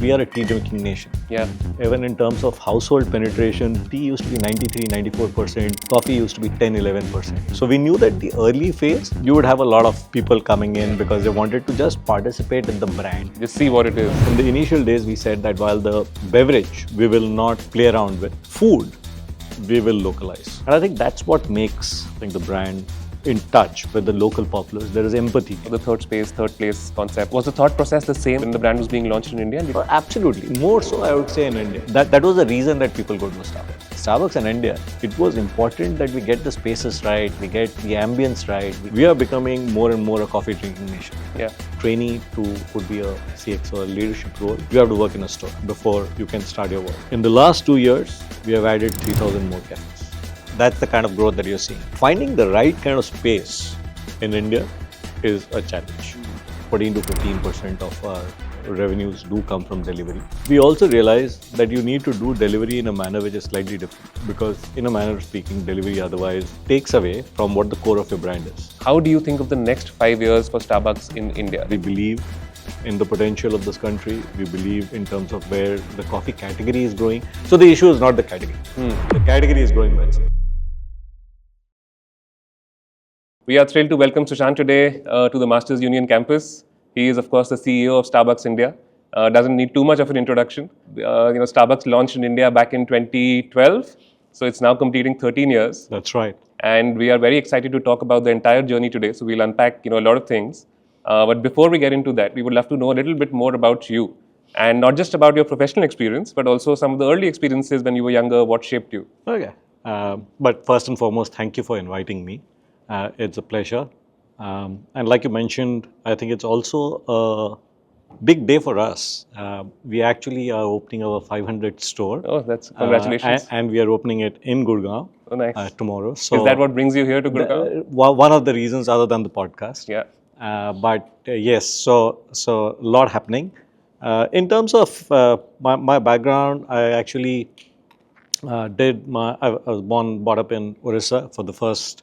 we are a tea drinking nation. Yeah. Even in terms of household penetration, tea used to be 93, 94%, coffee used to be 10, 11%. So we knew that the early phase, you would have a lot of people coming in because they wanted to just participate in the brand. Just see what it is. In the initial days, we said that while the beverage, we will not play around with. Food, we will localize. And I think that's what makes, the brand in touch with the local populace. There is empathy. The third place concept. Was the thought process the same when the brand was being launched in India? Absolutely. More so, I would say, in India. That was the reason that people go to Starbucks. Starbucks in India, it was important that we get the spaces right, we get the ambience right. We are becoming more and more a coffee drinking nation. Yeah. Trainee to could be a CX or a leadership role. You have to work in a store before you can start your work. In the last 2 years, we have added 3,000 more cafes. That's the kind of growth that you're seeing. Finding the right kind of space in India is a challenge. 14 to 15% of our revenues do come from delivery. We also realize that you need to do delivery in a manner which is slightly different, because in a manner of speaking, delivery otherwise takes away from what the core of your brand is. How do you think of the next 5 years for Starbucks in India? We believe in the potential of this country. We believe in terms of where the coffee category is growing. So the issue is not the category. The category is growing by itself. We are thrilled to welcome Sushant today to the Masters Union campus. He is, of course, the CEO of Starbucks India. Doesn't need too much of an introduction. Starbucks launched in India back in 2012, so it's now completing 13 years. That's right. And we are very excited to talk about the entire journey today. So we'll unpack, a lot of things. But before we get into that, we would love to know a little bit more about you, and not just about your professional experience, but also some of the early experiences when you were younger. What shaped you? Okay. But first and foremost, thank you for inviting me. It's a pleasure. And like you mentioned, I think it's also a big day for us. We actually are opening our 500th store. Oh, that's congratulations. And we are opening it in Gurgaon tomorrow. So is that what brings you here to Gurgaon? One of the reasons other than the podcast. Yeah. But yes, so a lot happening. In terms of my background, I actually I was brought up in Orissa for the first.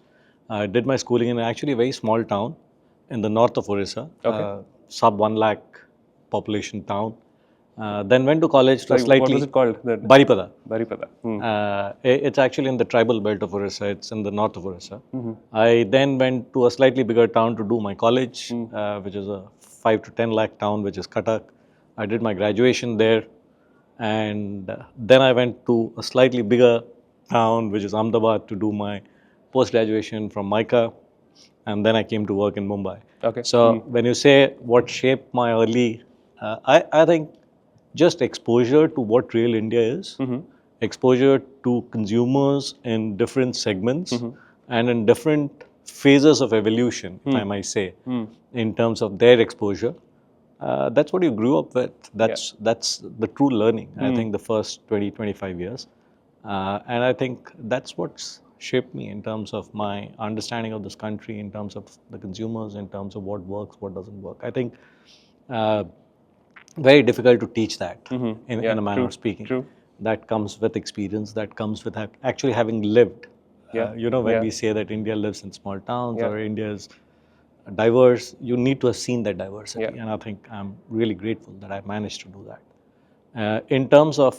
I did my schooling in actually a very small town in the north of Orissa, sub 1 lakh population town. Then went to college to slightly. What was it called? Baripada. Baripada. It's actually in the tribal belt of Orissa. It's in the north of Orissa. I then went to a slightly bigger town to do my college, which is a 5 to 10 lakh town, which is Cuttack. I did my graduation there, and then I went to a slightly bigger town, which is Ahmedabad, to do my post-graduation from MICA, and then I came to work in Mumbai. Okay. So when you say what shaped my early, I think just exposure to what real India is, exposure to consumers in different segments and in different phases of evolution, if I might say, in terms of their exposure. That's what you grew up with. That's the true learning, I think, the first 20, 25 years. And I think that's what's shaped me in terms of my understanding of this country, in terms of the consumers, in terms of what works, what doesn't work. I think very difficult to teach that in a manner of speaking. True. That comes with experience, that comes with actually having lived. When we say that India lives in small towns or India is diverse, you need to have seen that diversity. And I think I'm really grateful that I managed to do that. In terms of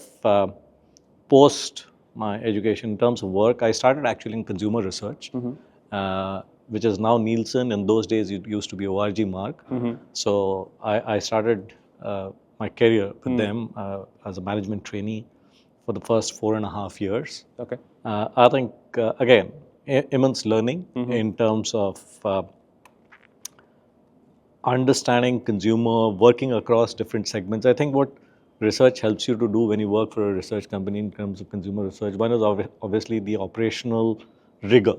post my education, in terms of work, I started actually in consumer research, which is now Nielsen. In those days, it used to be ORG Mark. So I started my career with them as a management trainee for the first 4.5 years. Okay. I think, again, immense learning in terms of understanding consumer, working across different segments. I think what research helps you to do when you work for a research company in terms of consumer research, one is obviously the operational rigor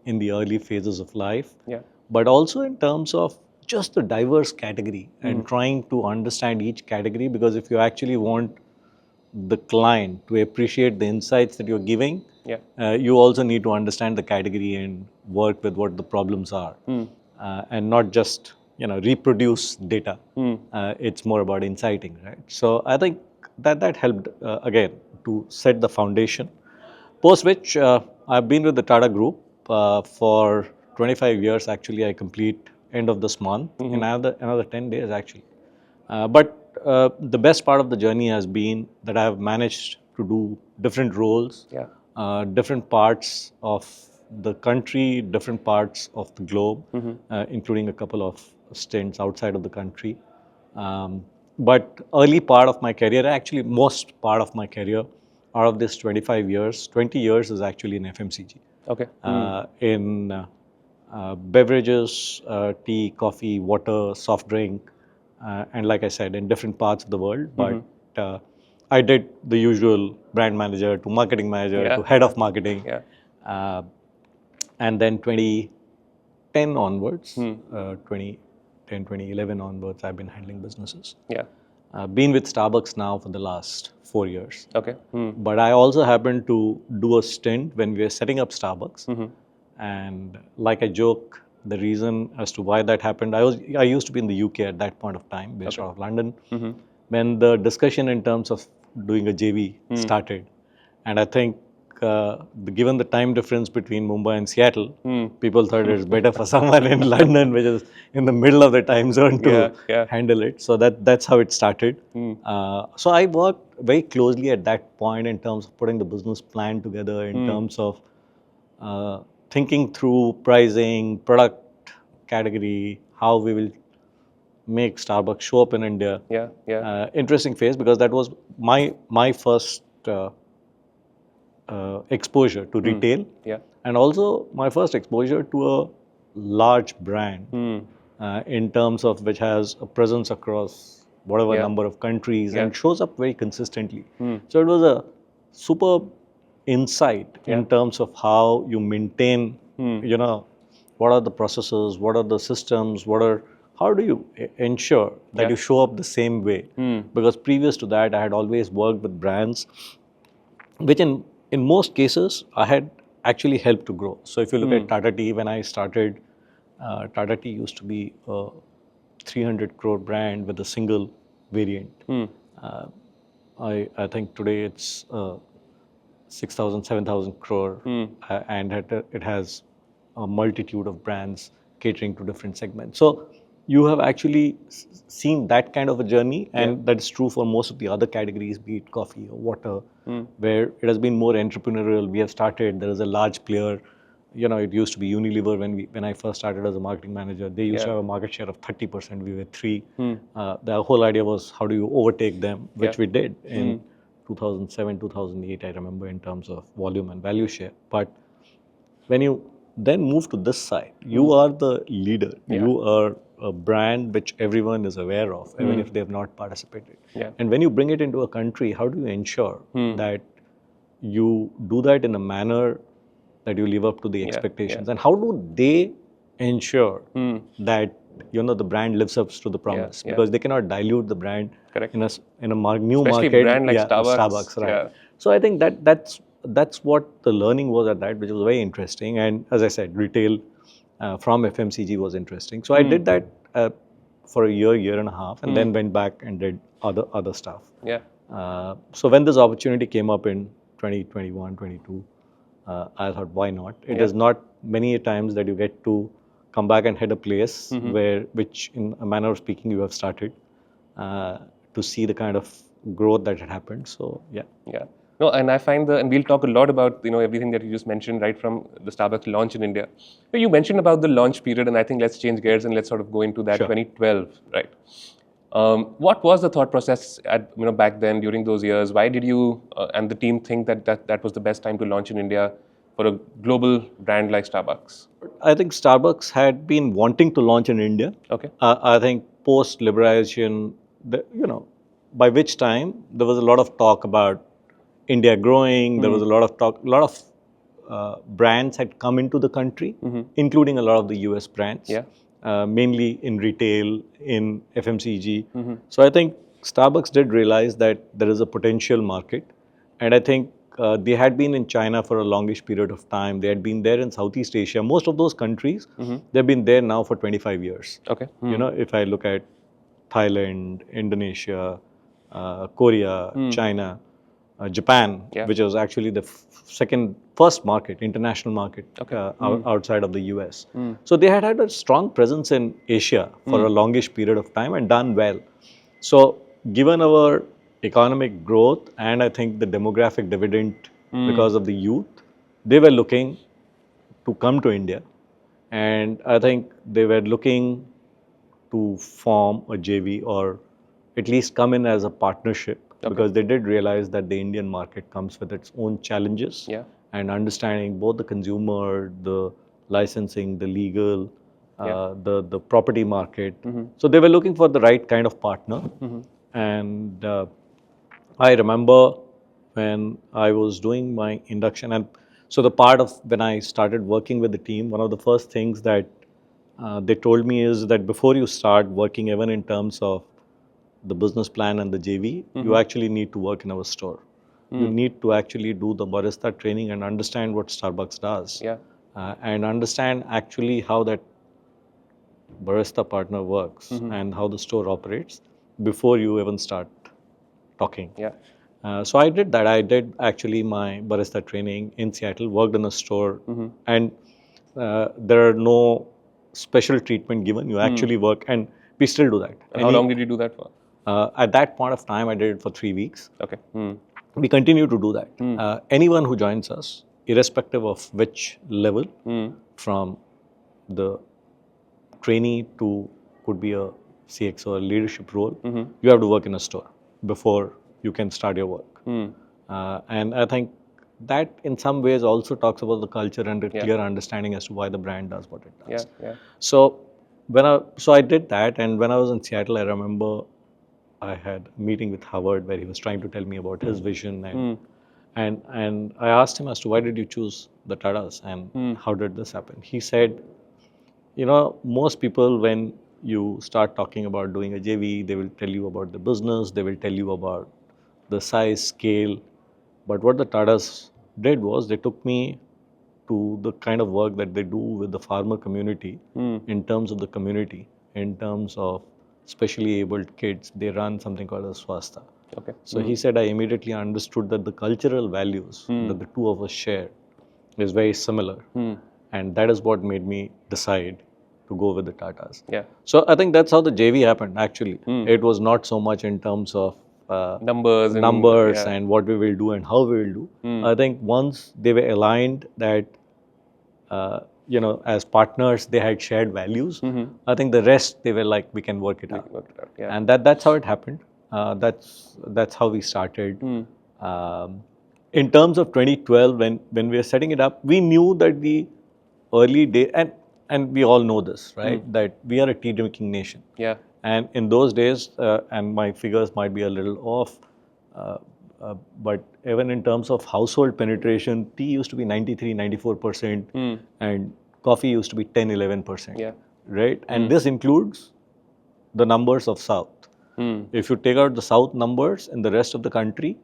in the early phases of life, but also in terms of just the diverse category and trying to understand each category, because if you actually want the client to appreciate the insights that you're giving, you also need to understand the category and work with what the problems are, and not just reproduce data. It's more about inciting, right? So I think that helped again to set the foundation. Post which I've been with the Tata Group for 25 years. Actually, I complete end of this month in another 10 days actually. But the best part of the journey has been that I have managed to do different roles, Yeah. different parts of the country, different parts of the globe, including a couple of stints outside of the country. But early part of my career, actually most part of my career, out of this 25 years, 20 years is actually in FMCG. Okay. In beverages, tea, coffee, water, soft drink, and like I said, in different parts of the world. But I did the usual brand manager to marketing manager Yeah, to head yeah, of marketing. yeah. And then 2010 onwards, 2010, 2011 onwards, I've been handling businesses. Yeah. Been with Starbucks now for the last 4 years. Okay. But I also happened to do a stint when we were setting up Starbucks. And like I joke, the reason as to why that happened, I used to be in the UK at that point of time, based out of London. When the discussion in terms of doing a JV started, and I think given the time difference between Mumbai and Seattle, people thought it's better for someone in London, which is in the middle of the time zone, to Yeah. handle it. So that's how it started. So I worked very closely at that point in terms of putting the business plan together, in terms of thinking through pricing, product category, how we will make Starbucks show up in India. Yeah. Yeah. Interesting phase, because that was my first exposure to retail, Yeah. and also my first exposure to a large brand in terms of which has a presence across whatever number of countries and shows up very consistently. So it was a superb insight in terms of how you maintain, what are the processes, what are the systems, how do you ensure that you show up the same way? Because previous to that, I had always worked with brands which in most cases I had actually helped to grow. So if you look at Tata Tea, when I started, Tata Tea used to be a 300 crore brand with a single variant. I think today it's 6,000, 7,000 crore, and it has a multitude of brands catering to different segments. So you have actually seen that kind of a journey, and that is true for most of the other categories, be it coffee or water, where it has been more entrepreneurial. We have started, there is a large player. It used to be Unilever when I first started as a marketing manager. They used to have a market share of 30%. We were 3. The whole idea was, how do you overtake them, which we did in 2007, 2008, I remember, in terms of volume and value share. But when you then move to this side, you are the leader. You are a brand which everyone is aware of, even if they have not participated. And when you bring it into a country, how do you ensure that you do that in a manner that you live up to the expectations? And how do they ensure that the brand lives up to the promise? Because they cannot dilute the brand in a new Especially market. brand like Starbucks. Right? Yeah. So I think that's what the learning was at that, which was very interesting. And as I said, retail from FMCG was interesting. So I did that for a year and a half, and then went back and did other stuff. Yeah. So when this opportunity came up in 2021, 22, I thought, why not? It is not many times that you get to come back and head a place which, in a manner of speaking, you have started, to see the kind of growth that had happened. So yeah. Yeah. No, and I find and we'll talk a lot about everything that you just mentioned, right from the Starbucks launch in India. But you mentioned about the launch period, and I think let's change gears and let's sort of go into that 2012, right? What was the thought process at back then during those years? Why did you and the team think that was the best time to launch in India for a global brand like Starbucks? I think Starbucks had been wanting to launch in India. Okay. I think post liberalization, by which time there was a lot of talk about India growing. There was a lot of talk. A lot of brands had come into the country, including a lot of the US brands. Yeah. Mainly in retail, in FMCG. So I think Starbucks did realize that there is a potential market, and I think they had been in China for a longish period of time. They had been there in Southeast Asia. Most of those countries, they've been there now for 25 years. Okay. If I look at Thailand, Indonesia, Korea, China, Japan, which was actually the first market, international market, outside of the US. So they had a strong presence in Asia for a longish period of time and done well. So given our economic growth and I think the demographic dividend because of the youth, they were looking to come to India. And I think they were looking to form a JV or at least come in as a partnership because they did realize that the Indian market comes with its own challenges Yeah. and understanding both the consumer, the licensing, the legal, the property market. So they were looking for the right kind of partner. And I remember when I was doing my induction, and so the part of when I started working with the team, one of the first things that they told me is that before you start working, even in terms of the business plan and the JV, you actually need to work in our store. You need to actually do the barista training and understand what Starbucks does, Yeah. and understand actually how that barista partner works and how the store operates before you even start talking. Yeah. So I did that. I did actually my barista training in Seattle, worked in a store, and there are no special treatment given. You actually work, and we still do that. And how long did you do that for? At that point of time, I did it for 3 weeks. Okay. We continue to do that. Anyone who joins us, irrespective of which level, from the trainee to could be a CX or a leadership role, you have to work in a store before you can start your work. And I think that in some ways also talks about the culture and a clear understanding as to why the brand does what it does. Yeah. So I did that, and when I was in Seattle, I remember I had a meeting with Howard where he was trying to tell me about his vision and I asked him as to why did you choose the Tatas and how did this happen? He said, most people when you start talking about doing a JV, they will tell you about the business, they will tell you about the size, scale. But what the Tatas did was they took me to the kind of work that they do with the farmer community in terms of the community, in terms of specially abled kids. They run something called a swasta. Okay. So he said, I immediately understood that the cultural values that the two of us share is very similar. And that is what made me decide to go with the Tatas. Yeah. So I think that's how the JV happened actually. It was not so much in terms of Numbers and what we will do and how we will do. I think once they were aligned that, as partners, they had shared values. I think the rest, they were like, we can work it out. Yeah. And that's how it happened. That's how we started. In terms of 2012, when we were setting it up, we knew that the early day, and we all know this, right? That we are a tea drinking nation. Yeah. And in those days, and my figures might be a little off, but even in terms of household penetration, tea used to be 93, 94%, and coffee used to be 10, 11%. Yeah. Right? And this includes the numbers of South. If you take out the South numbers in the rest of the country,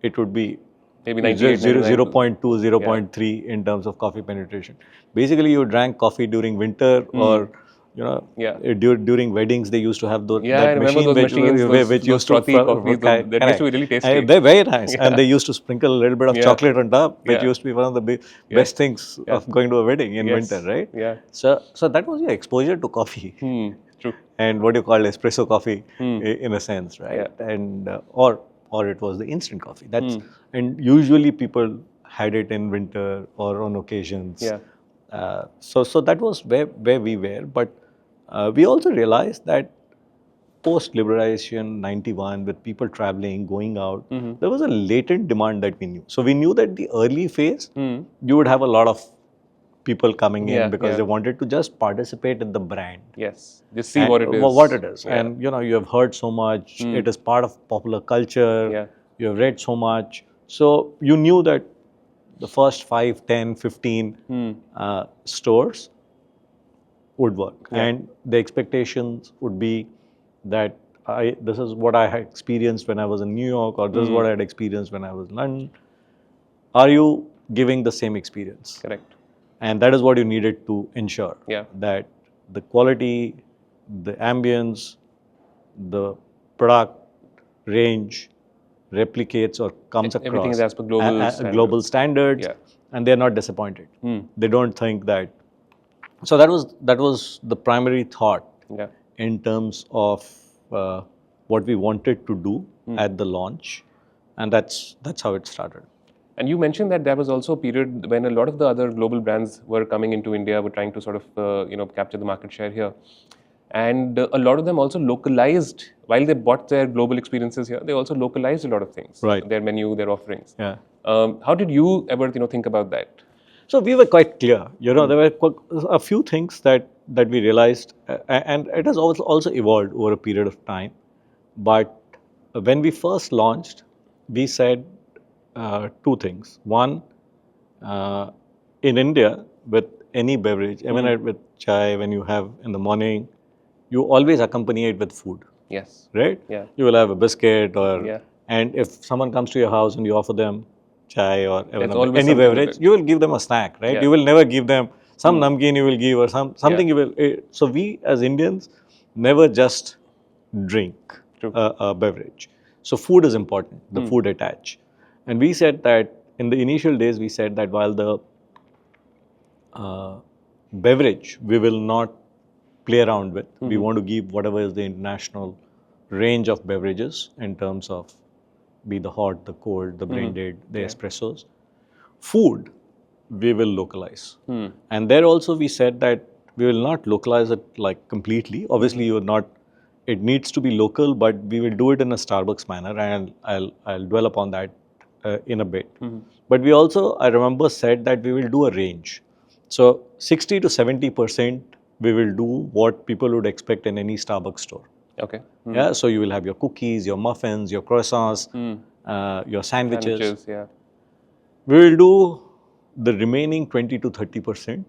it would be maybe 98, 0.2, 0.3 in terms of coffee penetration. Basically, you drank coffee during winter or during weddings. They used to have that I remember machine those machines, which those used to frothy coffees. That used to be really tasty. They're very nice, and they used to sprinkle a little bit of chocolate on top, which Yeah. used to be one of the best things of going to a wedding in winter, right? Yeah. So that was your exposure to coffee. True. And what you call espresso coffee in a sense, right? And or it was the instant coffee. That's and usually people had it in winter or on occasions. Yeah. So that was where we were, but we also realized that post liberalization 91 with people traveling, going out, there was a latent demand that we knew. So we knew that the early phase you would have a lot of people coming in because they wanted to just participate in the brand. Yes, just see what it is. What it is. And you have heard so much, it is part of popular culture, you have read so much. So you knew that the first 5, 10, 15 stores would work. And the expectations would be that this is what I had experienced when I was in New York, or this is what I had experienced when I was in London. Are you giving the same experience? Correct. And that is what you needed to ensure. That the quality, the ambience, the product range replicates or comes across everything is as per global standards, and they're not disappointed. They don't think that. So that was the primary thought in terms of what we wanted to do at the launch, and that's how it started. And you mentioned that there was also a period when a lot of the other global brands were coming into India, were trying to sort of capture the market share here, and a lot of them also localized. While they bought their global experiences here, they also localized a lot of things, Right. their menu, their offerings. Yeah. How did you ever think about that? So we were quite clear. There were a few things that we realized, and it has also evolved over a period of time. But when we first launched, we said two things. One, in India, with any beverage, even with chai, when you have in the morning, you always accompany it with food. Yes. Right? Yeah. You will have a biscuit, or Yeah. and if someone comes to your house and you offer them chai or There's always any something with beverage, it. you will give them a snack, right? Yeah. You will never give them some namkeen you will give, or something Yeah. you will. So we as Indians never just drink True. a beverage. So food is important, the food attach. And we said that in the initial days, we said that while the beverage we will not play around with. We want to give whatever is the international range of beverages in terms of be the hot, the cold, the blended, the espressos. Food, we will localize. And there also we said that we will not localize it like completely. Obviously, you are not. It needs to be local, but we will do it in a Starbucks manner, and I'll dwell upon that in a bit. But we also, I remember, said that we will do a range. So 60 to 70% we will do what people would expect in any Starbucks store. Okay. Yeah, so you will have your cookies, your muffins, your croissants, your sandwiches. Sandwiches. Yeah. We will do the remaining 20 to 30%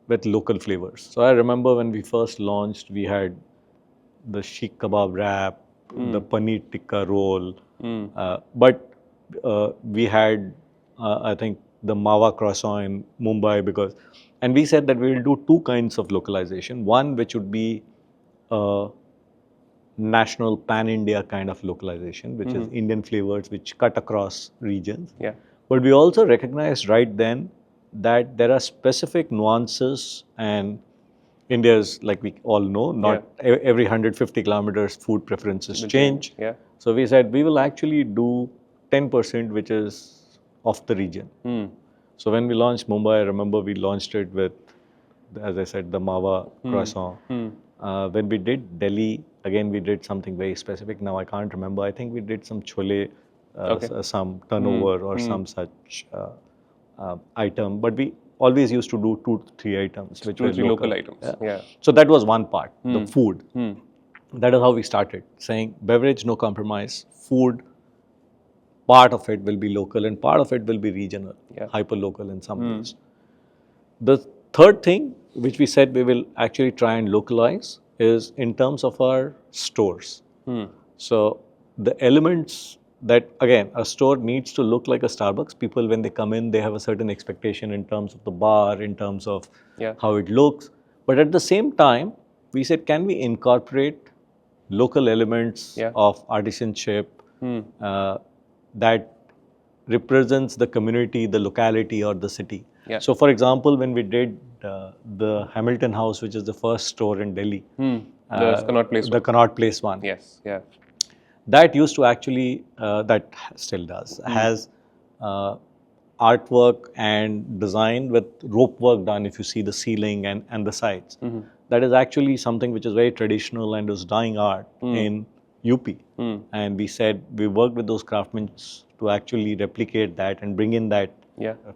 with local flavors. So I remember when we first launched, we had the sheikh kebab wrap, the paneer tikka roll, but we had, I think, the mawa croissant in Mumbai and we said that we will do two kinds of localization. One which would be national pan-India kind of localization, which is Indian flavors which cut across regions. Yeah. But we also recognized right then that there are specific nuances, and India is, like we all know, not every 150 kilometers food preferences change. Yeah. So we said we will actually do 10% which is of the region. So when we launched Mumbai, I remember we launched it with, as I said, the mawa croissant. When we did Delhi, again we did something very specific. Now I can't remember. I think we did some chole, some turnover or some such item. But we always used to do 2 to 3 items, which were Three local items. Yeah. So that was one part, the food. That is how we started, saying beverage, no compromise. Food, part of it will be local and part of it will be regional, hyper local in some ways. The third thing which we said we will actually try and localize is in terms of our stores. So the elements that, again, a store needs to look like a Starbucks. People, when they come in, they have a certain expectation in terms of the bar, in terms of how it looks. But at the same time, we said, can we incorporate local elements of artisanship that represents the community, the locality, or the city. So, for example, when we did the Hamilton House, which is the first store in Delhi, The Connaught Place the one. Connaught Place one, Yes. Yeah. that used to actually, that still does, has artwork and design with rope work done, if you see the ceiling and the sides. That is actually something which is very traditional and is dying art in UP. And we said we worked with those craftsmen to actually replicate that and bring in that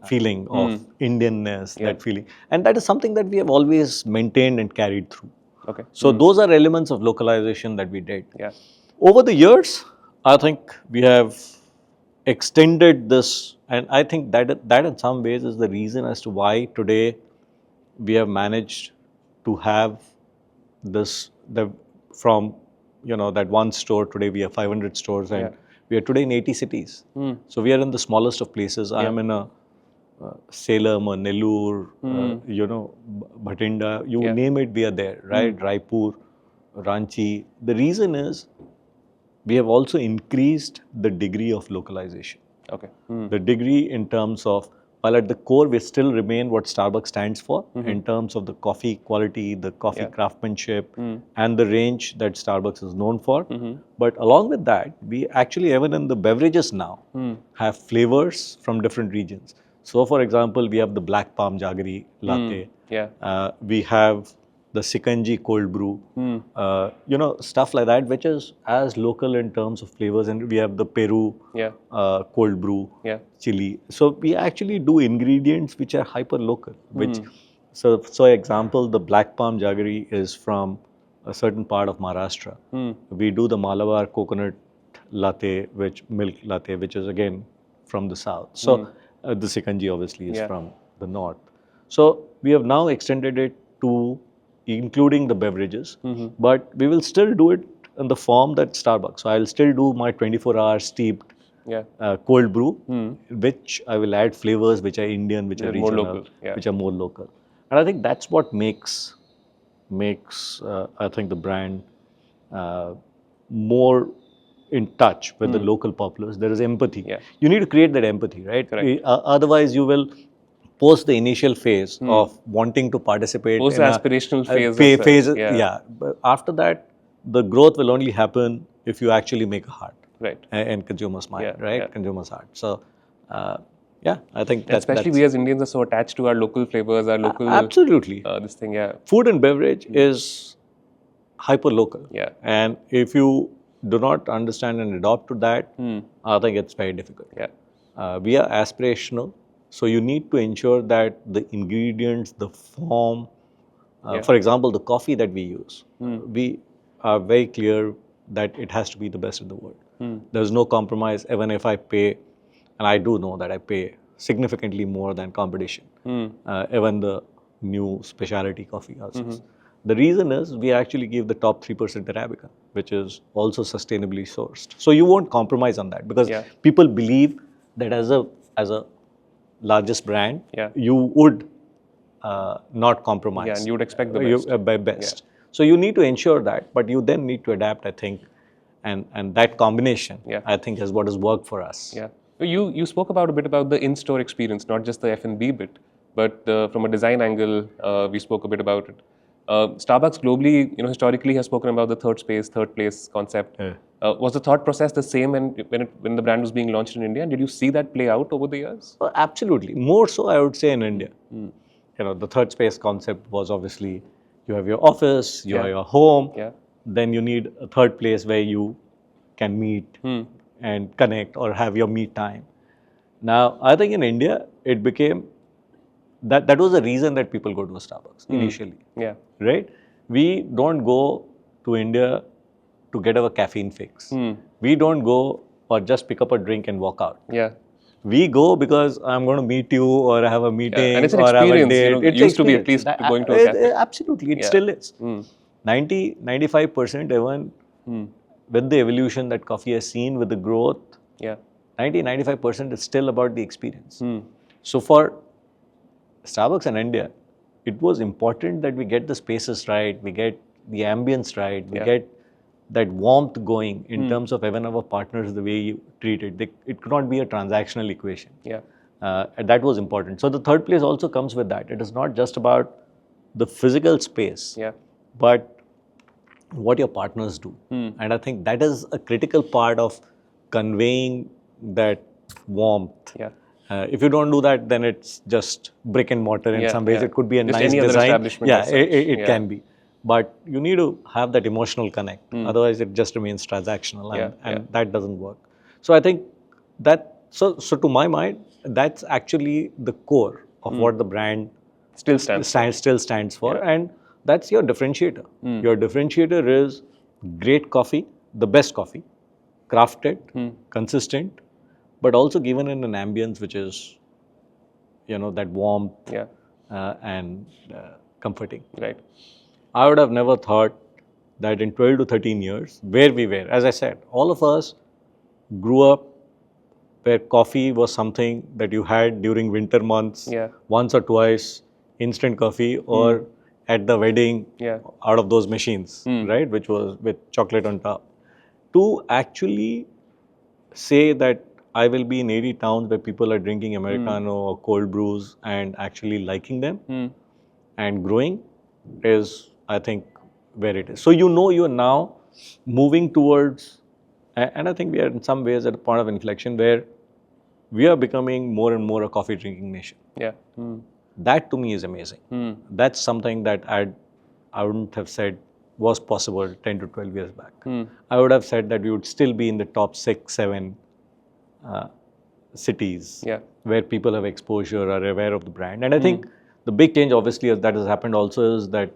feeling of Indianness, that feeling. And that is something that we have always maintained and carried through. Okay. So those are elements of localization that we did. Yeah. Over the years, I think we have extended this, and I think that in some ways is the reason as to why today we have managed to have this, from that one store, today we have 500 stores, and we are today in 80 cities. So we are in the smallest of places. I am in a Salem or Nellore, Bhatinda, you name it, we are there, right? Raipur, Ranchi. The reason is we have also increased the degree of localization. Okay. The degree in terms of while at the core we still remain what Starbucks stands for in terms of the coffee quality, the coffee craftsmanship, and the range that Starbucks is known for. But along with that, we actually, even in the beverages now, have flavors from different regions. So, for example, we have the black palm jaggery latte. We have the Sikanji cold brew, stuff like that, which is as local in terms of flavors. And we have the Peru cold brew, chili. So we actually do ingredients which are hyper local. Which, so example, the black palm jaggery is from a certain part of Maharashtra. We do the Malabar coconut latte, milk latte, which is again from the south. So the Sikanji obviously is from the north. So we have now extended it to including the beverages, but we will still do it in the form that Starbucks. So I'll still do my 24-hour steeped cold brew, which I will add flavors which are Indian, which are regional, more local, which are more local. And I think that's what makes I think the brand more in touch with the local populace. There is empathy. You need to create that empathy, right? Otherwise, you will post the initial phase of wanting to participate post in the aspirational phase. But after that, the growth will only happen if you actually make a heart, and consumers' mind, consumers' heart. So, I think that especially we as Indians are so attached to our local flavors, our local absolutely this thing. Food and beverage is hyper local, and if you do not understand and adopt to that, I think it's very difficult. We are aspirational. So you need to ensure that the ingredients, the form, for example, the coffee that we use, we are very clear that it has to be the best in the world. There's no compromise, even if I pay, and I do know that I pay significantly more than competition, even the new specialty coffee houses. The reason is we actually give the top 3% Arabica, which is also sustainably sourced. So you won't compromise on that because people believe that as a largest brand, you would not compromise. And you would expect the best. So you need to ensure that, but you then need to adapt, I think, and that combination, I think, is what has worked for us. You spoke a bit about the in-store experience, not just the F&B bit, but from a design angle, we spoke a bit about it. Starbucks globally, historically has spoken about the third place concept. Was the thought process the same when the brand was being launched in India? And did you see that play out over the years? Absolutely. More so, I would say, in India. The third space concept was obviously you have your office, you have your home, then you need a third place where you can meet and connect or have your me time. Now, I think in India, it became that was the reason that people go to a Starbucks initially. Right? We don't go to India to get our caffeine fix. We don't go or just pick up a drink and walk out. We go because I'm going to meet you or have a meeting and it's an or have a experience. date. It used to be at least going to a cafe. Absolutely, it still is. 95% even with the evolution that coffee has seen, with the growth, 95% is still about the experience. So for Starbucks in India, it was important that we get the spaces right, we get the ambience right, we get that warmth going in terms of even our partners, the way you treat it. It could not be a transactional equation. And that was important. So the third place also comes with that. It is not just about the physical space, but what your partners do. And I think that is a critical part of conveying that warmth. If you don't do that, then it's just brick and mortar in some ways. It could be a just nice any design. Other establishment it can be. But you need to have that emotional connect. Otherwise, it just remains transactional, and that doesn't work. So I think that, so to my mind, that's actually the core of what the brand still stands for. And that's your differentiator. Your differentiator is great coffee, the best coffee, crafted, consistent, but also given in an ambience which is, that warmth and comforting. Right. I would have never thought that in 12 to 13 years, where we were, as I said, all of us grew up where coffee was something that you had during winter months, once or twice, instant coffee, or at the wedding, out of those machines, right, which was with chocolate on top. To actually say that I will be in 80 towns where people are drinking Americano or cold brews and actually liking them and growing is, I think, where it is. So you are now moving towards, and I think we are in some ways at a point of inflection where we are becoming more and more a coffee drinking nation. Yeah. That to me is amazing. That's something that I wouldn't have said was possible 10 to 12 years back. I would have said that we would still be in the top 6, 7 cities Yeah. where people have exposure, are aware of the brand. And I think the big change, obviously, that has happened also is that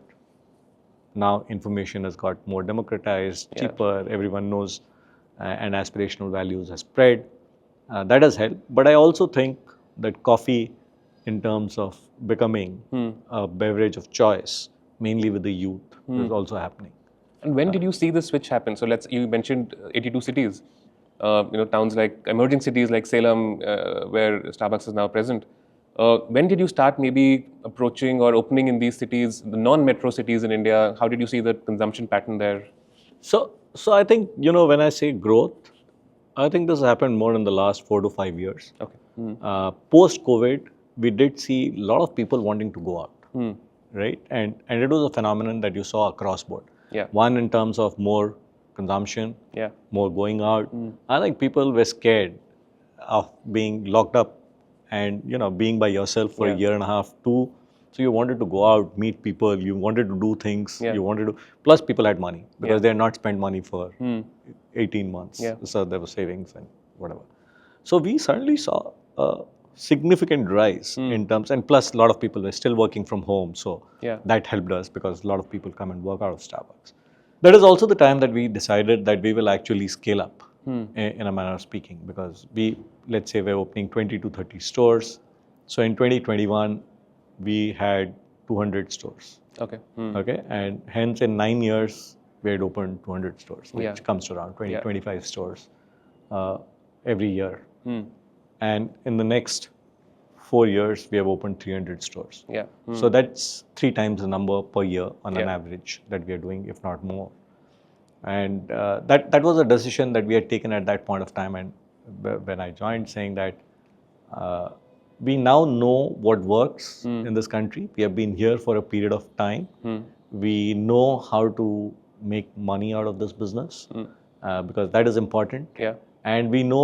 now information has got more democratized, Yeah. cheaper, everyone knows, and aspirational values has spread. That has helped. But I also think that coffee, in terms of becoming a beverage of choice, mainly with the youth, is also happening. And when did you see the switch happen? So you mentioned 82 cities, towns like emerging cities like Salem, where Starbucks is now present. When did you start maybe approaching or opening in these cities, the non-metro cities in India? How did you see the consumption pattern there? So I think, when I say growth, I think this happened more in the last 4 to 5 years. Okay. Post-COVID, we did see a lot of people wanting to go out, right? And it was a phenomenon that you saw across board. Yeah. One, in terms of more consumption, Yeah. more going out. I think people were scared of being locked up and being by yourself for a Yeah. year and a half. Two, so you wanted to go out, meet people, you wanted to do things, Yeah. you wanted to. Plus, people had money because Yeah. they had not spent money for 18 months. Yeah. So there were savings and whatever. So we certainly saw a significant rise in terms, and plus a lot of people were still working from home. So Yeah. that helped us because a lot of people come and work out of Starbucks. That is also the time that we decided that we will actually scale up in a manner of speaking, because let's say we're opening 20 to 30 stores. So in 2021, we had 200 stores. Okay. Okay, and hence in 9 years, we had opened 200 stores, which Yeah. comes to around 20, Yeah. 25 stores every year. And in the next 4 years, we have opened 300 stores. Yeah. So that's 3 times the number per year on an Yeah. average that we are doing, if not more. And that was a decision that we had taken at that point of time. And when I joined, saying that we now know what works in this country. We have been here for a period of time. We know how to make money out of this business because that is important. Yeah. And we know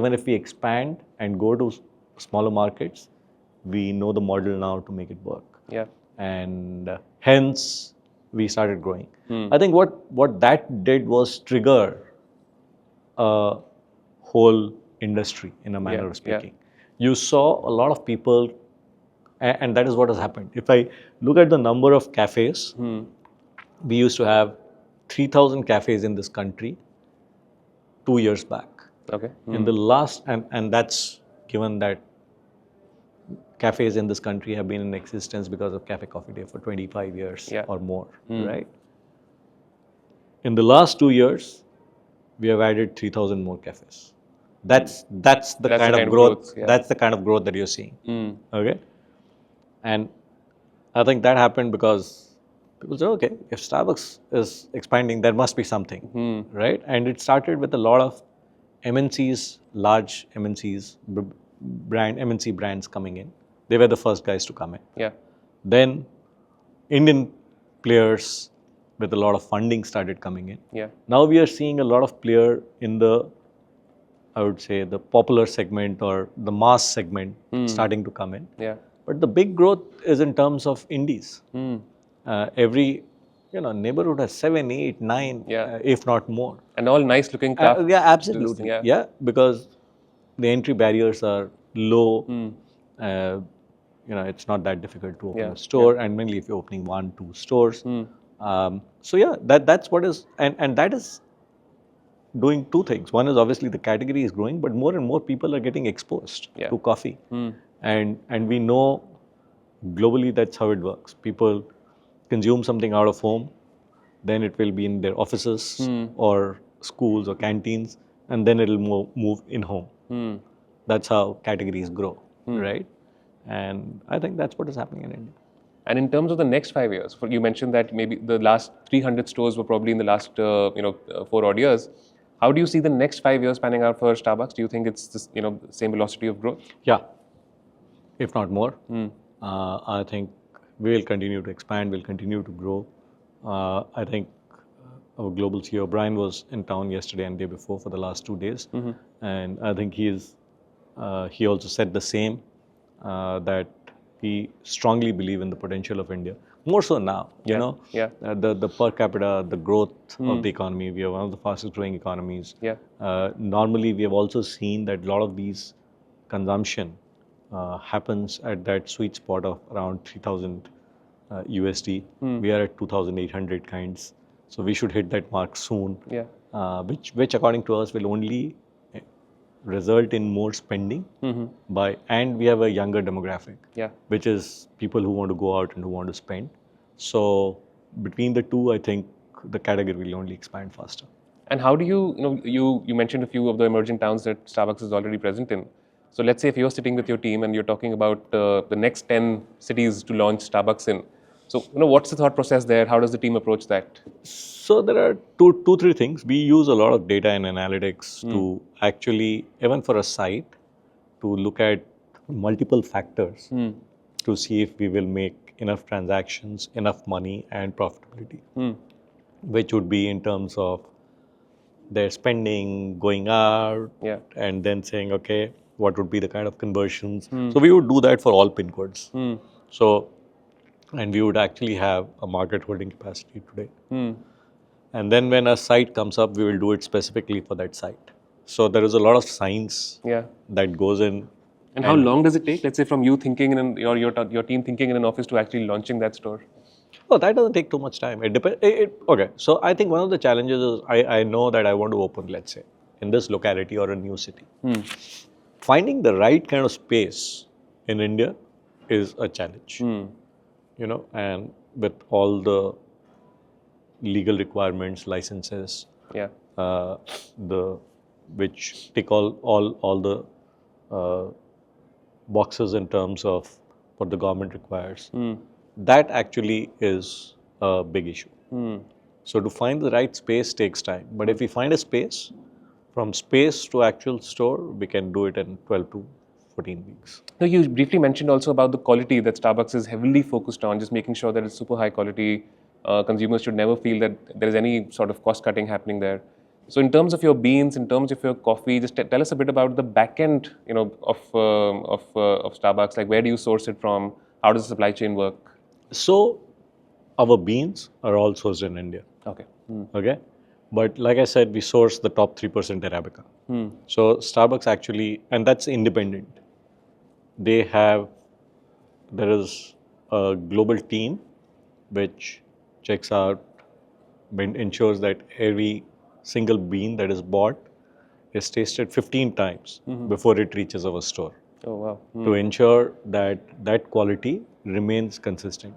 even if we expand and go to smaller markets, we know the model now to make it work. Yeah. And hence we started growing. I think what that did was trigger a whole industry in a manner Yeah, of speaking. You saw a lot of people, and that is what has happened. If I look at the number of cafes, we used to have 3,000 cafes in this country 2 years back. Okay. In the last, and that's given that cafes in this country have been in existence because of Cafe Coffee Day for 25 years Yeah. or more, right? In the last 2 years, we have added 3,000 more cafes. That's the kind of growth. yeah. That's the kind of growth that you're seeing. Okay, and I think that happened because people say, okay, if Starbucks is expanding, there must be something, right? And it started with a lot of MNCs, large MNCs, MNC brands coming in. They were the first guys to come in. Yeah. Then Indian players with a lot of funding started coming in. Yeah. Now we are seeing a lot of player in the, I would say, the popular segment or the mass segment starting to come in. Yeah. But the big growth is in terms of indies. Every neighborhood has 7, 8, 9, Yeah. if not more. And all nice looking craft. Yeah, absolutely. Yeah. Yeah, because the entry barriers are low. It's not that difficult to open Yeah, a store, and mainly if you're opening 1, 2 stores. So yeah, that's what is, and that is doing 2 things. One is obviously the category is growing, but more and more people are getting exposed Yeah. to coffee, and we know globally that's how it works. People consume something out of home, then it will be in their offices or schools or canteens, and then it'll move in home. That's how categories grow, right? And I think that's what is happening in India. And in terms of the next 5 years, you mentioned that maybe the last 300 stores were probably in the last 4 odd years. How do you see the next 5 years panning out for Starbucks? Do you think it's this, same velocity of growth? Yeah, if not more. I think we will continue to expand, we'll continue to grow. I think our global CEO, Brian, was in town yesterday and day before for the last 2 days. And I think he also said the same, that we strongly believe in the potential of India. More so now, the per capita, the growth of the economy. We are one of the fastest growing economies. Normally, we have also seen that a lot of these consumption happens at that sweet spot of around 3,000 USD. We are at 2,800 kinds. So we should hit that mark soon, which according to us will only result in more spending and we have a younger demographic, which is people who want to go out and who want to spend. So between the two, I think the category will only expand faster. And how do you mentioned a few of the emerging towns that Starbucks is already present in. So let's say if you're sitting with your team and you're talking about the next 10 cities to launch Starbucks in. So what's the thought process there? How does the team approach that? So there are three things. We use a lot of data and analytics to actually, even for a site, to look at multiple factors to see if we will make enough transactions, enough money and profitability, which would be in terms of their spending, going out, and then saying, okay, what would be the kind of conversions? So we would do that for all pin codes. And we would actually have a market holding capacity today. And then when a site comes up, we will do it specifically for that site. So there is a lot of science that goes in. And how long does it take? Let's say from you thinking in your team thinking in an office to actually launching that store? Oh, that doesn't take too much time. It depends. Okay, so I think one of the challenges is I know that I want to open, let's say, in this locality or a new city. Finding the right kind of space in India is a challenge. And with all the legal requirements, licenses, which tick all the boxes in terms of what the government requires, that actually is a big issue. So to find the right space takes time. But if we find a space, from space to actual store, we can do it in 12 to 14 weeks. No, you briefly mentioned also about the quality that Starbucks is heavily focused on, just making sure that it's super high quality. Consumers should never feel that there is any sort of cost cutting happening there. So in terms of your beans, in terms of your coffee, just tell us a bit about the back end, of Starbucks. Like, where do you source it from? How does the supply chain work? So our beans are all sourced in India. Okay. But like I said, we source the top 3% Arabica. So Starbucks actually, and that's independent. There is a global team which checks out, ensures that every single bean that is bought is tasted 15 times before it reaches our store. Oh, wow. To ensure that that quality remains consistent.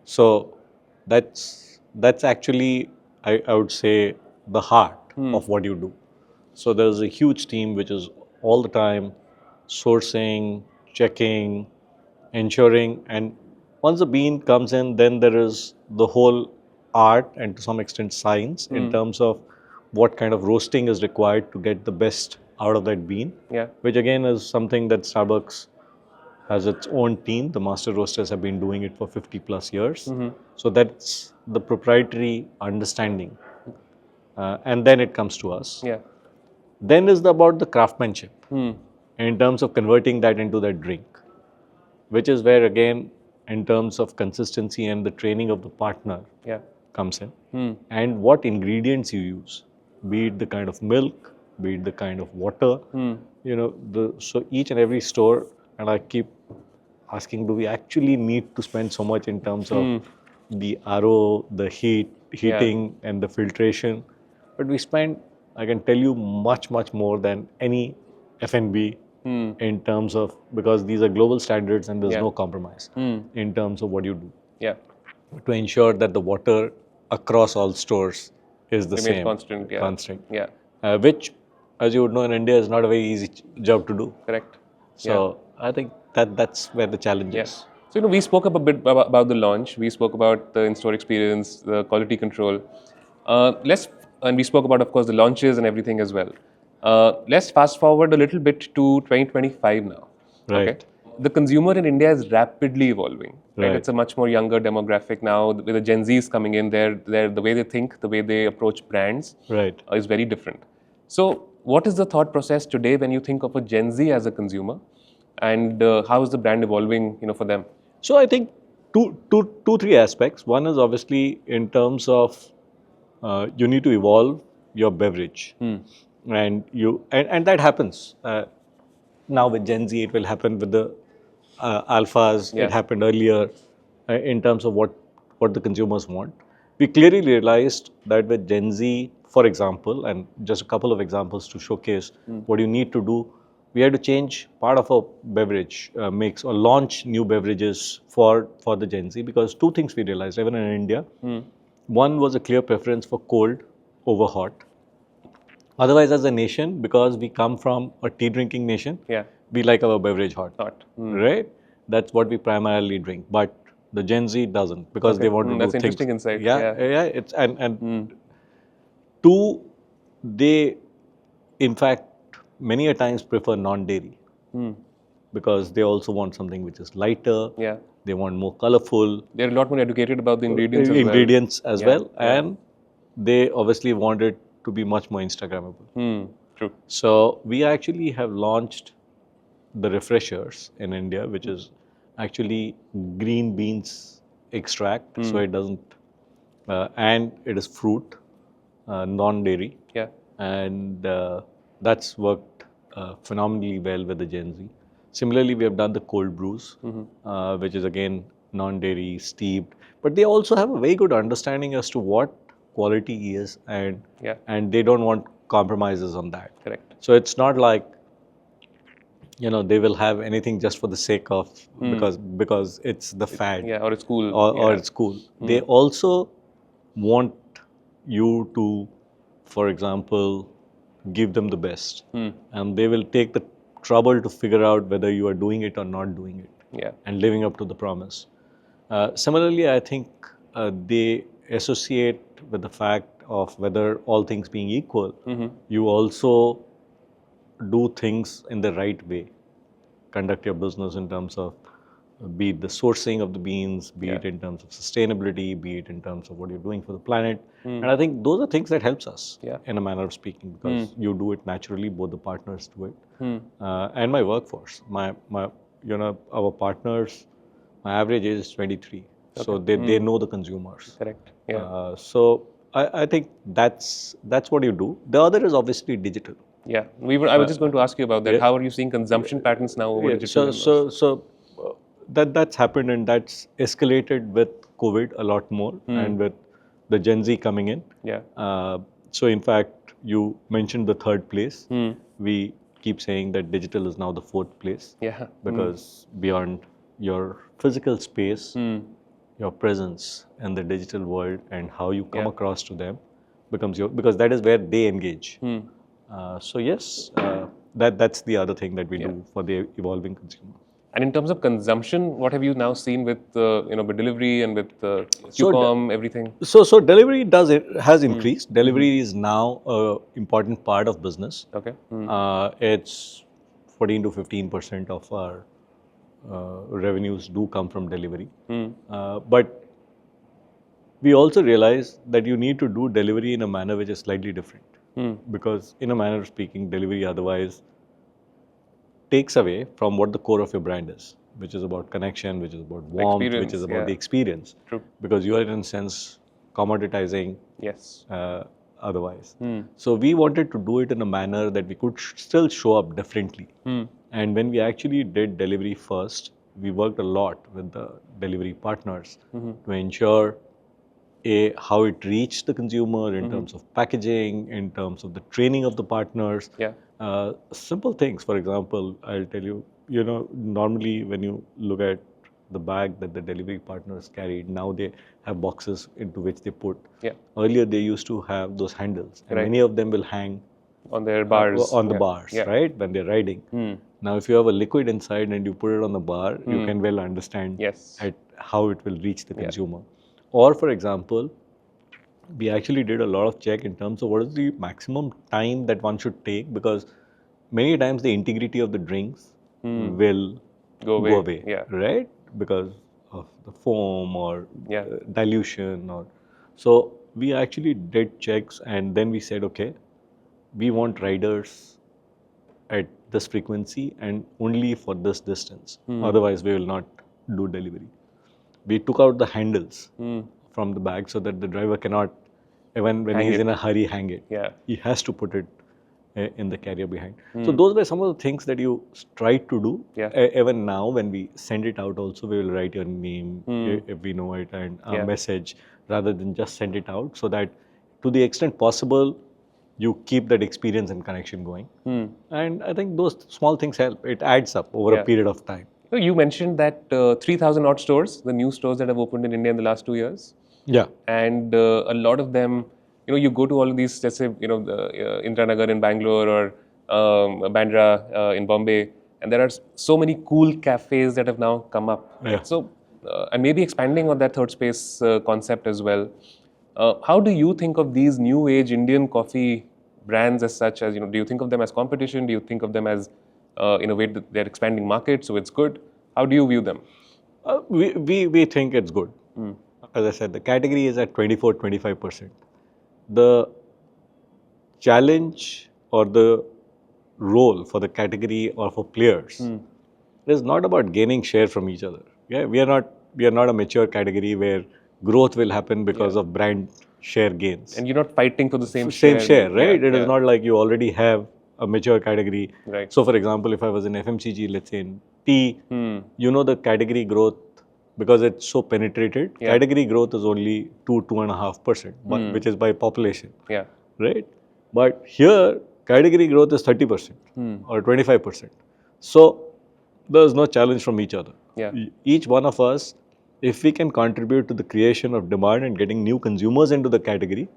So that's actually, I would say, the heart of what you do. So there's a huge team which is all the time sourcing, checking, ensuring, and once the bean comes in, then there is the whole art and to some extent science in terms of what kind of roasting is required to get the best out of that bean, which again is something that Starbucks has its own team. The master roasters have been doing it for 50 plus years. So that's the proprietary understanding. And then it comes to us. Then is about the craftsmanship in terms of converting that into that drink, which is where again, in terms of consistency and the training of the partner comes in. And what ingredients you use, be it the kind of milk, be it the kind of water, so each and every store, and I keep asking, do we actually need to spend so much in terms of the RO, the heating and the filtration? But we spend, I can tell you, much more than any F&B in terms of, because these are global standards and there's no compromise in terms of what you do. To ensure that the water across all stores is the same. Constant. Which, as you would know, in India is not a very easy job to do. Correct. So I think that's where the challenge is. So, we spoke a bit about the launch. We spoke about the in-store experience, the quality control. Let's and we spoke about, of course, the launches and everything as well. Let's fast forward a little bit to 2025 now. Right. Okay. The consumer in India is rapidly evolving. Right. Right. It's a much more younger demographic now. With the Gen Zs coming in, the way they think, the way they approach brands, Right. is very different. So, what is the thought process today when you think of a Gen Z as a consumer, and how is the brand evolving, for them? So I think three aspects. One is obviously in terms of you need to evolve your beverage, and that happens now with Gen Z. It will happen with the alphas. Yeah. It happened earlier in terms of what the consumers want. We clearly realized that with Gen Z, for example, and just a couple of examples to showcase what you need to do, we had to change part of our beverage mix or launch new beverages for the Gen Z, because two things we realized, even in India. One was a clear preference for cold over hot. Otherwise, as a nation, because we come from a tea drinking nation, Yeah. we like our beverage hot. Hot. Right? That's what we primarily drink. But the Gen Z doesn't, because Okay. they want to do That's things. interesting insight. Yeah, Yeah. yeah. It's and two, they in fact many a times prefer non-dairy because they also want something which is lighter. Yeah. They want more colorful They're a lot more educated about the ingredients as well. ingredients as Yeah, well, yeah. and they obviously want it to be much more Instagrammable. True. So we actually have launched the refreshers in India, which is actually green beans extract, so it doesn't, and it is fruit, non-dairy, Yeah. and that's worked phenomenally well with the Gen Z. Similarly, we have done the cold brews, which is again non-dairy, steeped, but they also have a very good understanding as to what quality is, and Yeah. and they don't want compromises on that. Correct. So it's not like they will have anything just for the sake of because it's the fad, Yeah, or it's cool. or Yeah. it's cool. They also want you to, for example, give them the best, and they will take the trouble to figure out whether you are doing it or not doing it, Yeah. and living up to the promise. Similarly, I think they associate with the fact of whether all things being equal, you also do things in the right way, conduct your business in terms of be it the sourcing of the beans, be it in terms of sustainability, be it in terms of what you're doing for the planet. And I think those are things that helps us Yeah. in a manner of speaking, because you do it naturally, both the partners do it. And my workforce, my our partners, my average age is 23. So they know the consumers. Correct. Yeah. So I think that's what you do. The other is obviously digital. Yeah. I was just going to ask you about that. yeah. How are you seeing consumption patterns now over Yeah, digital? so that's happened, and that's escalated with COVID a lot more, and with the Gen Z coming in. Yeah. So in fact, you mentioned the third place. We keep saying that digital is now the fourth place. Yeah. Because beyond your physical space, your presence in the digital world and how you come across to them becomes because that is where they engage. So yes, that's the other thing that we do for the evolving consumer. And in terms of consumption, what have you now seen with with delivery and with QCOM, everything? So delivery has increased. Delivery is now an important part of business. Okay. It's 14 to 15% of our revenues do come from delivery. But we also realize that you need to do delivery in a manner which is slightly different. Because in a manner of speaking, delivery otherwise takes away from what the core of your brand is, which is about connection, which is about warmth, which Experience, is about the yeah. experience. True. Because you are in a sense commoditizing Yes. otherwise. So we wanted to do it in a manner that we could still show up differently. And when we actually did delivery first, we worked a lot with the delivery partners to ensure how it reached the consumer in terms of packaging, in terms of the training of the partners. Yeah. Simple things. For example, I'll tell you, normally when you look at the bag that the delivery partners carried, now they have boxes into which they put. Yeah. Earlier, they used to have those handles, and Right. many of them will hang On their bars. on the Yeah. bars, Yeah. right, when they're riding. Now, if you have a liquid inside and you put it on the bar, you can well understand Yes. how it will reach the consumer. Or, for example, we actually did a lot of check in terms of what is the maximum time that one should take, because many times the integrity of the drinks will Go away. Yeah. right? Because of the foam or Yeah. dilution, or so we actually did checks, and then we said, okay, we want riders at this frequency and only for this distance. Otherwise, we will not do delivery. We took out the handles from the bag so that the driver cannot, even when Hang he's it. in a hurry, hang it. Yeah. He has to put it in the carrier behind. So those were some of the things that you tried to do. Yeah. Even now, when we send it out, also we will write your name if we know it, and a Yeah. message, rather than just send it out, so that to the extent possible, you keep that experience and connection going. And I think those small things help. It adds up over Yeah. a period of time. So you mentioned that 3,000 odd stores, the new stores that have opened in India in the last 2 years. Yeah. And a lot of them, you go to all of these, let's say, the Indranagar in Bangalore or Bandra in Bombay, and there are so many cool cafes that have now come up. Right? Yeah. So, and maybe expanding on that third space concept as well. How do you think of these new age Indian coffee brands as such? As do you think of them as competition? Do you think of them as in a way that they're expanding market, so it's good? How do you view them? We think it's good. As I said, the category is at 24-25%. The challenge or the role for the category or for players is not about gaining share from each other. Yeah, we are not a mature category where growth will happen because of brand share gains. And you're not fighting for the same share, right? Yeah, It is not like you already have a mature category. Right. So, for example, if I was in FMCG, let's say in tea, the category growth, because it's so penetrated, category growth is only 2.5%, which is by population. Yeah. Right? But here, category growth is 30% or 25%. So, there's no challenge from each other. Yeah. Each one of us, if we can contribute to the creation of demand and getting new consumers into the category,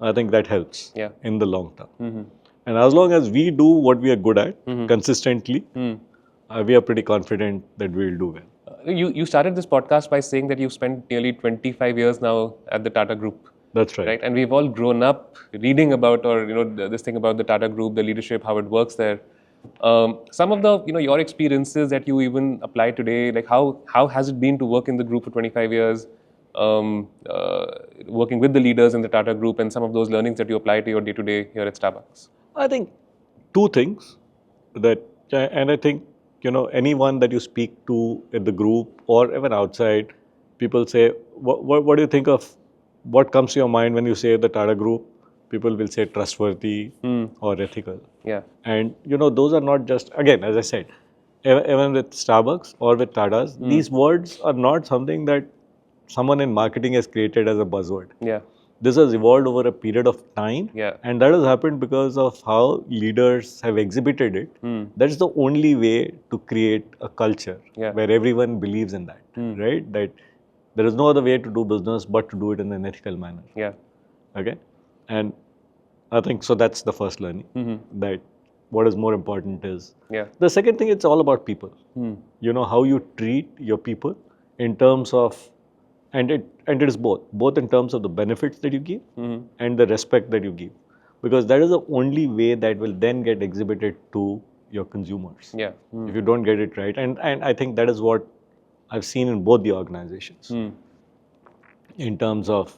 I think that helps in the long term. And as long as we do what we are good at consistently, we are pretty confident that we will do well. You started this podcast by saying that you've spent nearly 25 years now at the Tata Group. That's right. And we've all grown up reading about, or this thing about the Tata Group, the leadership, how it works there. Some of the your experiences that you even apply today, like how has it been to work in the group for 25 years, working with the leaders in the Tata Group, and some of those learnings that you apply to your day-to-day here at Starbucks? I think two things that, and I think anyone that you speak to in the group or even outside, people say, what do you think of, what comes to your mind when you say the Tata Group? People will say trustworthy or ethical. Yeah. And those are not just, again, as I said, even with Starbucks or with Tatas, these words are not something that someone in marketing has created as a buzzword. Yeah. This has evolved over a period of time, and that has happened because of how leaders have exhibited it. That's the only way to create a culture where everyone believes in that, right? That there is no other way to do business but to do it in an ethical manner. Yeah. Okay? And I think so that's the first learning, that what is more important is, the second thing, it's all about people. How you treat your people in terms of, and it is both in terms of the benefits that you give and the respect that you give, because that is the only way that will then get exhibited to your consumers. Yeah. If you don't get it right, and I think that is what I've seen in both the organizations, in terms of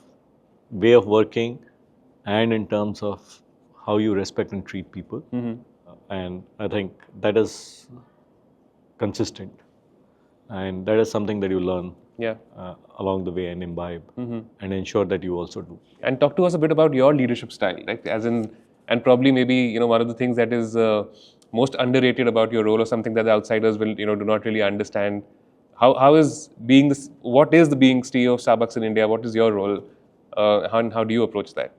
way of working and in terms of how you respect and treat people. And I think that is consistent, and that is something that you learn along the way and imbibe and ensure that you also do. And talk to us a bit about your leadership style, like as in, and probably maybe one of the things that is most underrated about your role, or something that the outsiders will do not really understand. How is being this? What is the being CEO of Starbucks in India? What is your role? How do you approach that?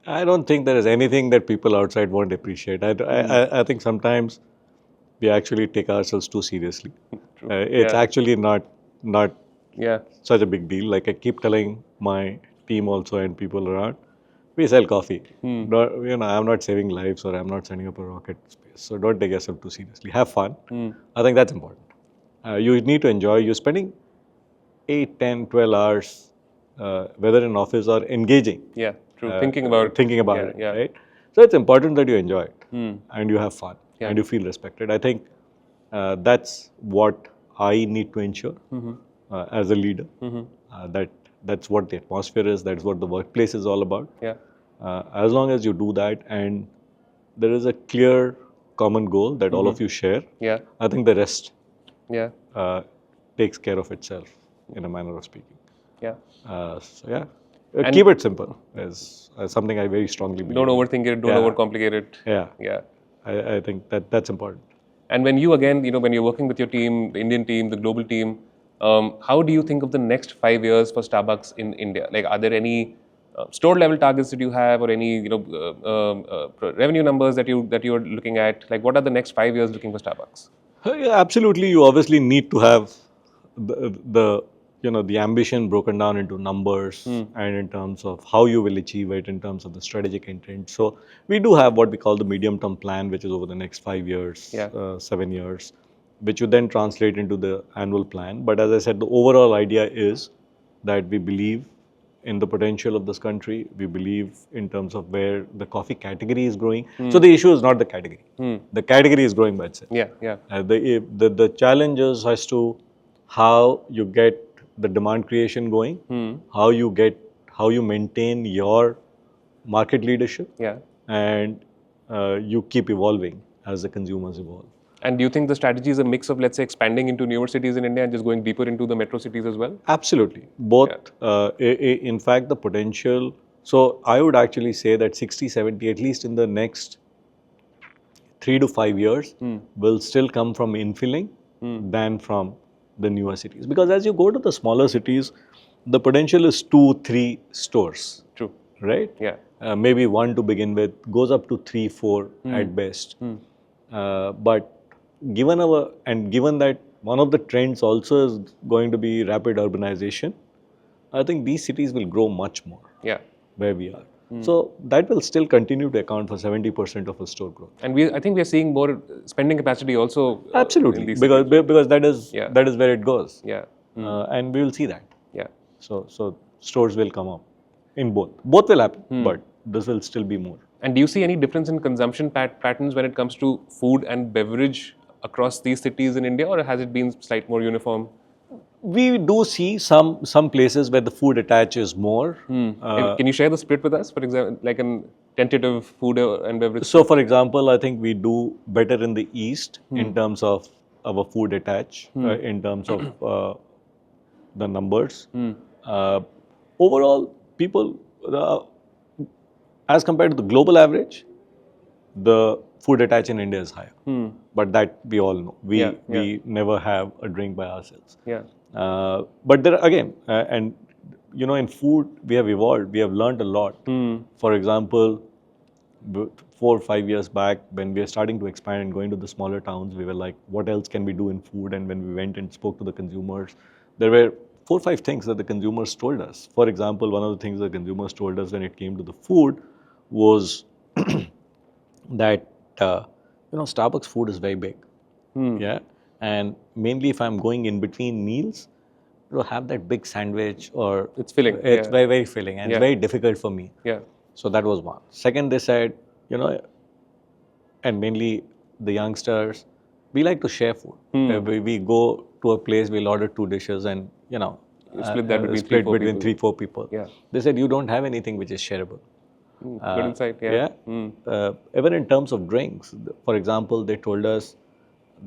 I don't think there is anything that people outside won't appreciate. I think sometimes we actually take ourselves too seriously. It's actually not such a big deal. Like I keep telling my team also and people around, we sell coffee. Not, I'm not saving lives or I'm not sending up a rocket to space. So don't take yourself too seriously. Have fun. I think that's important. You need to enjoy. You're spending 8, 10, 12 hours whether in office or engaging. Yeah, true. Thinking about it, yeah. right? So it's important that you enjoy it and you have fun and you feel respected. I think that's what I need to ensure as a leader. That's what the atmosphere is. That's what the workplace is all about. Yeah. As long as you do that and there is a clear common goal that all of you share, Yeah. I think the rest Yeah. takes care of itself in a manner of speaking. Yeah. So yeah, keep it simple is something I very strongly believe. Don't overthink it. Don't overcomplicate it. Yeah. Yeah. I think that's important. And when you again, when you're working with your team, the Indian team, the global team, how do you think of the next 5 years for Starbucks in India? Like, are there any store level targets that you have, or any revenue numbers that you're looking at? Like, what are the next 5 years looking for Starbucks? Yeah, absolutely. You obviously need to have the the ambition broken down into numbers and in terms of how you will achieve it, in terms of the strategic intent. So we do have what we call the medium-term plan, which is over the next 5 years, 7 years, which you then translate into the annual plan. But as I said, the overall idea is that we believe in the potential of this country. We believe in terms of where the coffee category is growing. So the issue is not the category. The category is growing by itself. Yeah, yeah. The challenge is as to how you get the demand creation going, how you maintain your market leadership, Yeah. and you keep evolving as the consumers evolve. And do you think the strategy is a mix of, let's say, expanding into newer cities in India and just going deeper into the metro cities as well? Absolutely. Both. In fact, the potential. So I would actually say that 60, 70, at least in the next 3 to 5 years, will still come from infilling than from the newer cities. Because as you go to the smaller cities, the potential is 2, 3 stores. True. Right? Yeah. Maybe 1 to begin with, goes up to 3, 4 at best. But given that one of the trends also is going to be rapid urbanization, I think these cities will grow much more. Yeah. Where we are. So that will still continue to account for 70% of our store growth. And I think we are seeing more spending capacity also. Absolutely, in these because cities. because that is where it goes. Yeah. And we will see that. Yeah. So stores will come up in both. Both will happen, but this will still be more. And do you see any difference in consumption patterns when it comes to food and beverage across these cities in India, or has it been slightly more uniform? We do see some places where the food attach is more. Can you share the split with us, for example, like a tentative food and beverage? So, for example, I think we do better in the east in terms of our food attach, in terms of the numbers. Overall, people, as compared to the global average, the food attach in India is higher. But that we all know. We never have a drink by ourselves. Yeah. But there again, and in food we have evolved. We have learned a lot. For example, 4 or 5 years back, when we were starting to expand and going to the smaller towns, we were like, what else can we do in food? And when we went and spoke to the consumers, there were 4 or 5 things that the consumers told us. For example, one of the things the consumers told us when it came to the food was that Starbucks food is very big. Yeah. And mainly if I'm going in between meals, to have that big sandwich, or it's filling. It's very, very filling, and it's very difficult for me. Yeah. So that was one. Second, they said, and mainly the youngsters, we like to share food. We go to a place, we'll order 2 dishes, and split that between 3, 4 people. Yeah. They said you don't have anything which is shareable. Good insight. Yeah. Even in terms of drinks, for example, they told us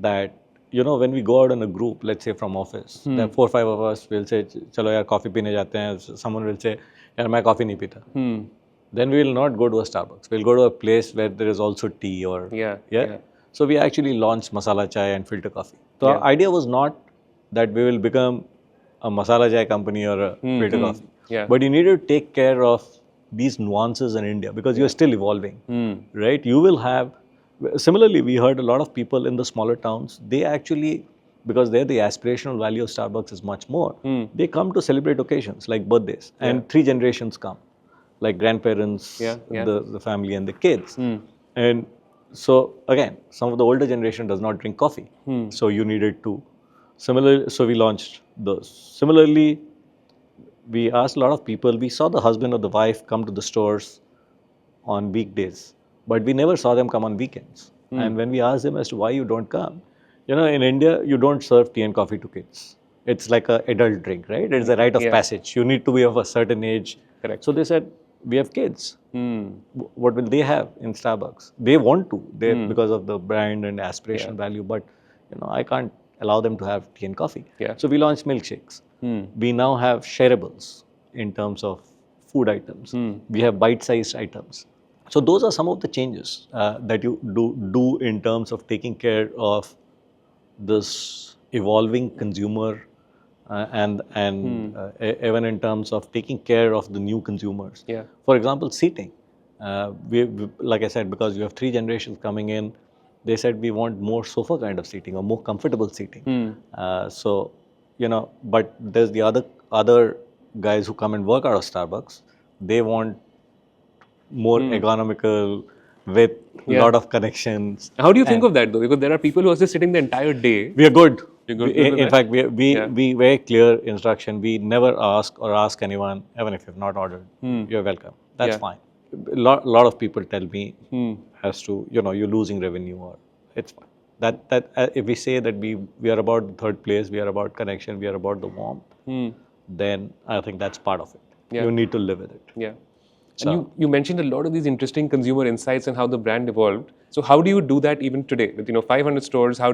that when we go out in a group, let's say from office, there are 4 or 5 of us will say, "Chalo yaar, coffee peene jate hain." Someone will say, "Yaar, main coffee nahi pita." Then we will not go to a Starbucks. We'll go to a place where there is also tea or So we actually launched masala chai and filter coffee. So our idea was not that we will become a masala chai company or a filter coffee. Yeah. But you need to take care of these nuances in India because you're still evolving, right? You will have. Similarly, we heard a lot of people in the smaller towns, they actually, because there the aspirational value of Starbucks is much more, they come to celebrate occasions like birthdays, and 3 generations come, like grandparents, the family and the kids. And so again, some of the older generation does not drink coffee. So you needed to, so we launched those. Similarly, we asked a lot of people. We saw the husband or the wife come to the stores on weekdays, but we never saw them come on weekends. And when we asked them as to why you don't come, in India, you don't serve tea and coffee to kids. It's like a adult drink, right? It's a rite of Yeah. passage. You need to be of a certain age. Correct. So they said, we have kids. What will they have in Starbucks? They want to, because of the brand and aspiration value, but I can't allow them to have tea and coffee. Yeah. So we launched milkshakes. We now have shareables in terms of food items. We have bite-sized items. So those are some of the changes that you do in terms of taking care of this evolving consumer even in terms of taking care of the new consumers. Yeah. For example, seating. Like I said, because you have 3 generations coming in, they said we want more sofa kind of seating or more comfortable seating. But there's the other guys who come and work out of Starbucks. They want more economical with a lot of connections. How do you think of that though? Because there are people who are just sitting the entire day. We are good. You're good In with that? fact, we very clear instruction. We never ask anyone, even if you've not ordered, you're welcome. That's Yeah. fine. Lot of people tell me as to you're losing revenue or it's fine. That if we say that we are about the third place, we are about connection, we are about the warmth, then I think that's part of it. Yeah. You need to live with it. Yeah. And you mentioned a lot of these interesting consumer insights and how the brand evolved. So how do you do that even today? With 500 stores, how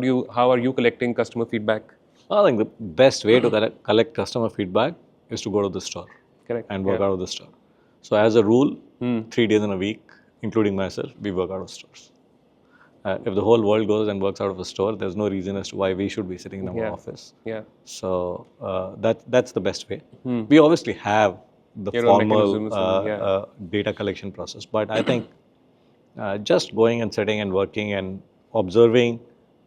are you collecting customer feedback? I think the best way to collect customer feedback is to go to the store. Correct. And work out of the store. So as a rule, 3 days in a week, including myself, we work out of stores. If the whole world goes and works out of a store, there's no reason as to why we should be sitting in our office. Yeah. So that's the best way. We obviously have the Your own formal mechanisms data collection process, but I think just going and sitting and working and observing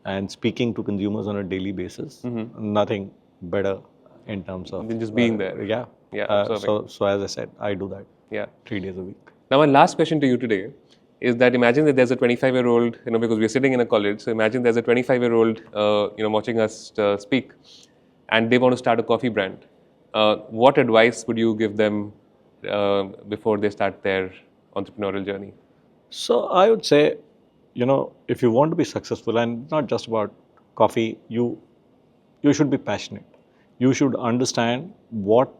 and speaking to consumers on a daily basis, nothing better in terms of Than just being there. Yeah. Yeah, So as I said, I do that. Yeah. 3 days a week. Now, my last question to you today is that imagine that there's a 25-year-old, because we're sitting in a college, so imagine there's a 25-year-old, watching us speak, and they want to start a coffee brand. What advice would you give them before they start their entrepreneurial journey? So I would say, if you want to be successful, and not just about coffee, you should be passionate. You should understand what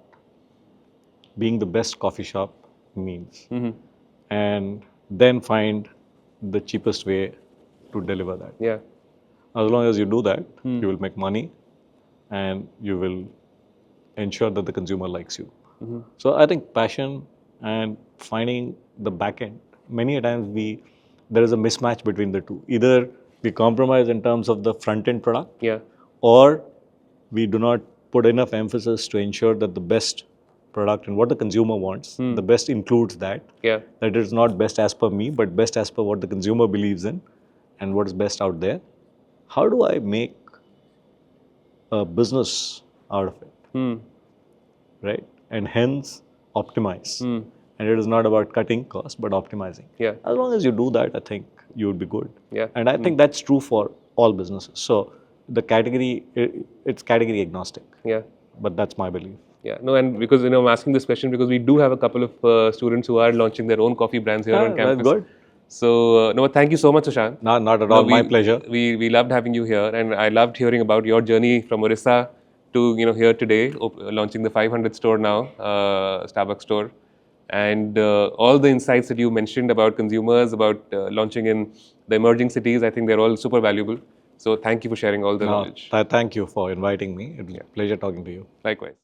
being the best coffee shop means, and then find the cheapest way to deliver that. Yeah. As long as you do that, you will make money, and you will ensure that the consumer likes you. So I think passion and finding the back end. Many a times there is a mismatch between the two. Either we compromise in terms of the front end product, Yeah. or we do not put enough emphasis to ensure that the best product and what the consumer wants, the best includes that. Yeah. That is not best as per me, but best as per what the consumer believes in and what is best out there. How do I make a business out of it? Right? And hence optimize. And it is not about cutting costs, but optimizing. Yeah. As long as you do that, I think you would be good. Yeah. And I think that's true for all businesses. So the category, it's category agnostic. Yeah. But that's my belief. Yeah, no, and because I'm asking this question because we do have a couple of students who are launching their own coffee brands here on campus. That's good. So, no, thank you so much, Sushant. Not at all. My pleasure. We loved having you here, and I loved hearing about your journey from Orissa to here today, launching the 500 store now, Starbucks store, and all the insights that you mentioned about consumers, about launching in the emerging cities. I think they're all super valuable. So, thank you for sharing all the knowledge. Thank you for inviting me. It was a pleasure talking to you. Likewise.